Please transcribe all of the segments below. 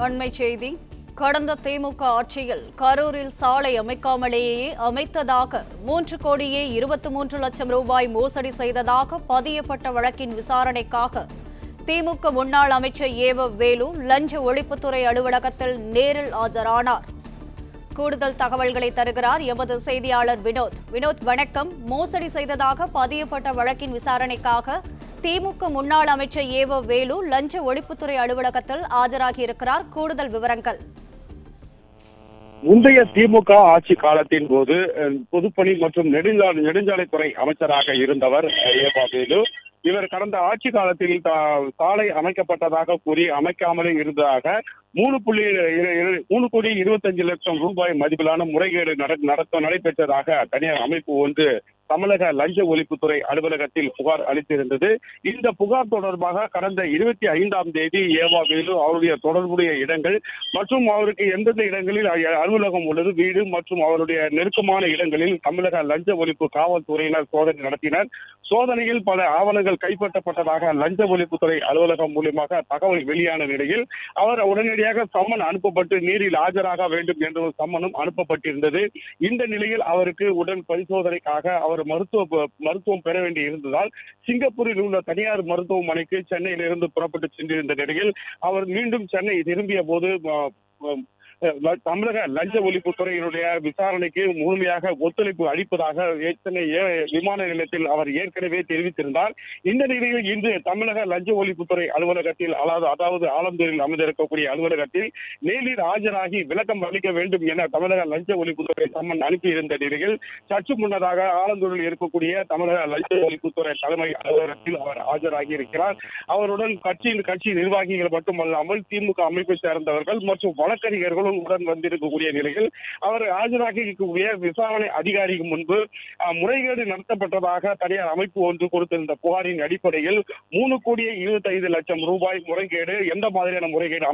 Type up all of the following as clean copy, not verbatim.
அண்மை செய்தி. கடந்த திமுக ஆட்சியில் கரூரில் சாலை அமைக்காமலேயே அமைத்ததாக 3,23,00,000 ரூபாய் மோசடி செய்ததாக பதியப்பட்ட வழக்கின் விசாரணைக்காக திமுக முன்னாள் அமைச்சர் ஏவ வேலு லஞ்ச ஒழிப்புத்துறை அலுவலகத்தில் நேரில் ஆஜரானார். கூடுதல் தகவல்களை தருகிறார் எமது செய்தியாளர் வினோத். வினோத், வணக்கம். மோசடி செய்ததாக பதியப்பட்ட வழக்கின் விசாரணைக்காக திமுக முன்னாள் அமைச்சர் ஏவ வேலு லஞ்ச ஒழிப்புத்துறை அலுவலகத்தில் ஆஜராகியிருக்கிறார். கூடுதல் விவரங்கள். முந்தைய திமுக ஆட்சி காலத்தின் போது பொதுப்பணி மற்றும் நெடுஞ்சாலைத்துறை அமைச்சராக இருந்தவர் ஏவ வேலு. இவர் கடந்த ஆட்சி காலத்தில் சாலை அமைக்கப்பட்டதாக கூறி அமைக்காமலே இருந்ததாக 3,25,00,000 ரூபாய் மதிப்பிலான முறைகேடு நடைபெற்றதாக தனியார் அமைப்பு ஒன்று தமிழக லஞ்ச ஒழிப்புத்துறை அலுவலகத்தில் புகார் அளித்திருந்தது. இந்த புகார் தொடர்பாக கடந்த 25ஆம் தேதி ஏவா வேலு அவருடைய தொடர்புடைய இடங்கள் மற்றும் அவருக்கு எந்தெந்த இடங்களில் அலுவலகம் உள்ளது, வீடு மற்றும் அவருடைய நெருக்கமான இடங்களில் தமிழக லஞ்ச ஒழிப்பு காவல்துறையினர் சோதனை நடத்தினர். சோதனையில் பல ஆவணங்கள் கைப்பற்றப்பட்டதாக லஞ்ச ஒழிப்புத்துறை அலுவலகம் மூலமாக தகவல் வெளியான நிலையில் அவர் உடனடியாக சம்மன் அனுப்பப்பட்டு நீரில் ஆஜராக வேண்டும் என்ற ஒரு சம்மனும் அனுப்பப்பட்டிருந்தது. இந்த நிலையில் அவருக்கு உடல் பரிசோதனைக்காக அவர் மருத்துவம் பெற வேண்டி இருந்ததால் சிங்கப்பூரில் உள்ள தனியார் மருத்துவமனைக்கு சென்னையிலிருந்து புறப்பட்டு சென்றிருந்த நிலையில் அவர் மீண்டும் சென்னை திரும்பிய போது தமிழக லஞ்ச ஒழிப்புத்துறையினுடைய விசாரணைக்கு முழுமையாக ஒத்துழைப்பு அளிப்பதாக சென்னை விமான நிலையத்தில் அவர் ஏற்கனவே தெரிவித்திருந்தார். இந்த நிலையில் இன்று தமிழக லஞ்ச ஒழிப்புத்துறை அலுவலகத்தில் அதாவது ஆலந்தூரில் அமைந்திருக்கக்கூடிய அலுவலகத்தில் நேரில் ஆஜராகி விளக்கம் அளிக்க வேண்டும் என தமிழக லஞ்ச ஒழிப்புத்துறை சம்மன் அனுப்பியிருந்த நிலையில் சற்று முன்னதாக ஆலந்தூரில் இருக்கக்கூடிய தமிழக லஞ்ச ஒழிப்புத்துறை தலைமை அலுவலகத்தில் அவர் ஆஜராகி இருக்கிறார். அவருடன் கட்சி நிர்வாகிகள் மட்டுமல்லாமல் திமுக அமைப்பை சேர்ந்தவர்கள் மற்றும் வழக்கறிஞர்களும் உடன் வந்திருக்கக்கூடிய நிலையில் அவர் ஆஜராகி இருக்கக்கூடிய விசாரணை அதிகாரிக்கு முன்பு முறைகேடு நடத்தப்பட்டதாக தனியார் அமைப்பு ஒன்று கொடுத்திருந்த புகாரின் அடிப்படையில் 3,25,00,000 ரூபாய் முறைகேடு, எந்த மாதிரியான முறைகேடு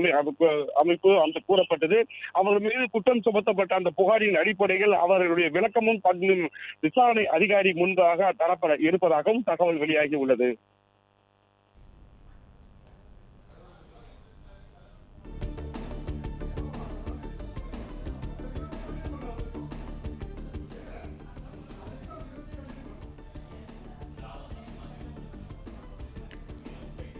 அமைப்பு அந்த கூறப்பட்டது. அவர் மீது குற்றம் சுமத்தப்பட்ட அந்த புகாரின் அடிப்படையில் அவர்களுடைய விளக்கமும் விசாரணை அதிகாரி முன்பாக தரப்பட இருப்பதாகவும் தகவல் வெளியாகி உள்ளது.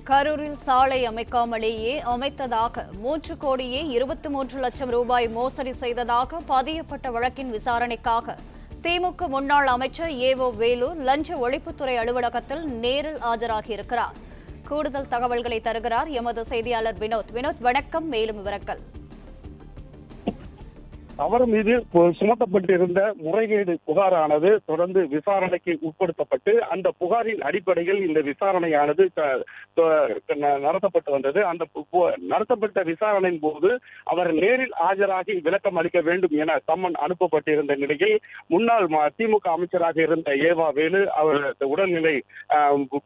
கரூரில் சாலை அமைக்காமலேயே அமைத்ததாக 3,23,00,000 ரூபாய் மோசடி செய்ததாக பதியப்பட்ட வழக்கின் விசாரணைக்காக திமுக முன்னாள் அமைச்சர் ஏவ வேலு லஞ்ச ஒழிப்புத்துறை அலுவலகத்தில் நேரில் ஆஜராகியிருக்கிறார். கூடுதல் தகவல்களை தருகிறார் எமது செய்தியாளர் வினோத். வினோத், வணக்கம். மேலும் விவரங்கள். அவர் மீது சுமத்தப்பட்டிருந்த முறைகேடு புகாரானது தொடர்ந்து விசாரணைக்கு உட்படுத்தப்பட்டு அந்த புகாரின் அடிப்படையில் இந்த விசாரணையானது நடத்தப்பட்டு வந்தது. அந்த நடத்தப்பட்ட விசாரணையின் போது அவர் நேரில் ஆஜராகி விளக்கம் அளிக்க வேண்டும் என சம்மன் அனுப்பப்பட்டிருந்த நிலையில் முன்னாள் திமுக அமைச்சராக இருந்த ஏவா வேலு அவர் உடல்நிலை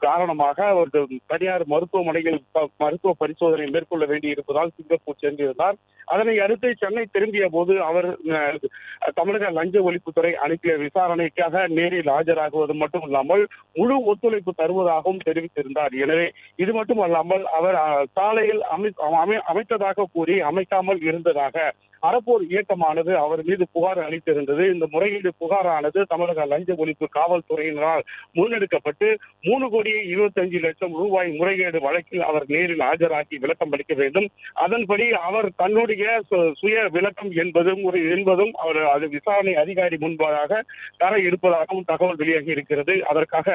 காரணமாக அவர் தனியார் மருத்துவமனையில் மருத்துவ பரிசோதனை மேற்கொள்ள வேண்டியிருப்பதால் சிங்கப்பூர் சென்றிருந்தார். அதனை அடுத்து சென்னை திரும்பிய போது அவர் தமிழக லஞ்ச ஒழிப்புத்துறை அனுப்பிய விசாரணைக்காக நேரில் ஆஜராகுவது மட்டுமல்லாமல் முழு ஒத்துழைப்பு தருவதாகவும் தெரிவித்திருந்தார். எனவே இது மட்டுமல்லாமல் அவர் சாலையில் அமைத்ததாக கூறி அமைக்காமல் இருந்ததாக அறப்போர் இயக்கமானது அவர் மீது புகார் அளித்திருந்தது. இந்த முறையீடு புகாரானது தமிழக லஞ்ச ஒழிப்பு காவல்துறையினரால் முன்னெடுக்கப்பட்டு 3,25,00,000 ரூபாய் முறைகேடு வழக்கில் அவர் நேரில் ஆஜராகி விளக்கம் அளிக்க வேண்டும். அதன்படி அவர் தன்னுடைய சுய விளக்கம் என்பதும் அவர் அது விசாரணை அதிகாரி முன்பாக தர இருப்பதாகவும் தகவல் வெளியாகி இருக்கிறது. அதற்காக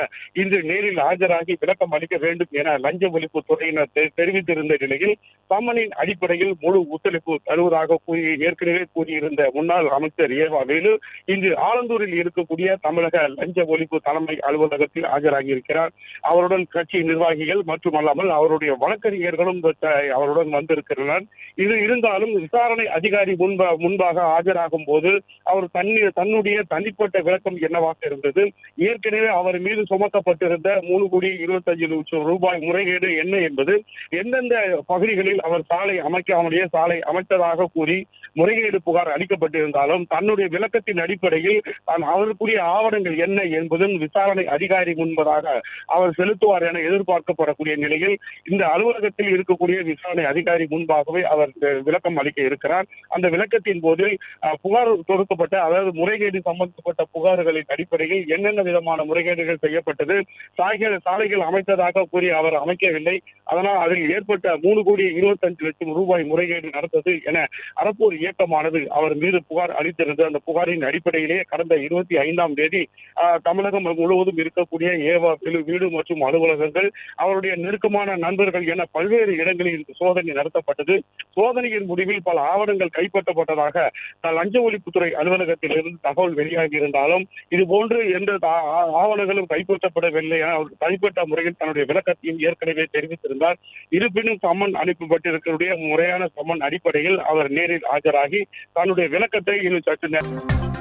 இன்று நேரில் ஆஜராகி விளக்கம் அளிக்க வேண்டும் என லஞ்ச ஒழிப்பு துறையினர் தெரிவித்திருந்த நிலையில் சம்மனின் அடிப்படையில் முழு ஒத்துழைப்பு தருவதாக ஏற்கனவே கூறியிருந்த முன்னாள் அமைச்சர் ஏவா வேலு இன்று ஆலந்தூரில் இருக்கக்கூடிய தமிழக லஞ்ச ஒழிப்பு தலைமை அலுவலகத்தில் ஆஜராகி இருக்கிறார். அவருடன் கட்சி நிர்வாகிகள் மட்டுமல்லாமல் அவருடைய வழக்கறிஞர்களும் அவருடன் வந்திருக்கிறார். இது இருந்தாலும் விசாரணை அதிகாரி முன்பாக ஆஜராகும் போது அவர் தன்னுடைய தனிப்பட்ட விளக்கம் என்னவாக இருந்தது, ஏற்கனவே அவர் மீது சுமத்தப்பட்டிருந்த 3,25,00,000 ரூபாய் முறைகேடு என்ன என்பது, எந்தெந்த பகுதிகளில் அவர் சாலை அமைக்காமலேயே சாலை அமைத்ததாக கூறி முறைகேடு புகார் அளிக்கப்பட்டிருந்தாலும் தன்னுடைய விளக்கத்தின் அடிப்படையில் தான் அவருக்குரிய ஆவணங்கள் என்ன என்பதும் விசாரணை அதிகாரி முன்பதாக அவர் செலுத்துவார் என எதிர்பார்க்கப்படக்கூடிய நிலையில் இந்த அலுவலகத்தில் இருக்கக்கூடிய விசாரணை அதிகாரி முன்பாகவே அவர் விளக்கம் அளிக்க இருக்கிறார். அந்த விளக்கத்தின் போது புகார் தொடுக்கப்பட்ட, அதாவது முறைகேடு சம்பந்தப்பட்ட புகார்களின் அடிப்படையில் என்னென்ன விதமான முறைகேடுகள் செய்யப்பட்டது, சாலைகள் அமைத்ததாக கூறி அவர் அமைக்கவில்லை, அதனால் அதில் ஏற்பட்ட 3,25,00,000 ரூபாய் முறைகேடு நடந்தது என அறப்போர் இயக்கமானது அவர் மீது புகார் அளித்திருந்தது. அந்த புகாரின் அடிப்படையிலே கடந்த 25ஆம் தேதி தமிழகம் முழுவதும் இருக்கக்கூடிய ஏவா வீடு மற்றும் அலுவலகங்கள், அவருடைய நெருக்கமான நண்பர்கள் என பல்வேறு இடங்களில் சோதனை நடத்தப்பட்டது. சோதனையின் முடிவில் பல ஆவணங்கள் கைப்பற்றப்பட்டதாக லஞ்ச ஒழிப்புத்துறை அலுவலகத்திலிருந்து தகவல் வெளியாகி இருந்தாலும் இதுபோன்று எந்த ஆவணங்களும் கைப்பற்றப்படவில்லை என அவர் தனிப்பட்ட முறையில் தன்னுடைய விளக்கத்தையும் ஏற்கனவே தெரிவித்திருந்தார். இருப்பினும் சம்மன் அனுப்பப்பட்டிருக்கக்கூடிய முறையான சம்மன் அடிப்படையில் அவர் நேரில் ஆஜராகி தன்னுடைய விளக்கத்தை இன்னும் சற்று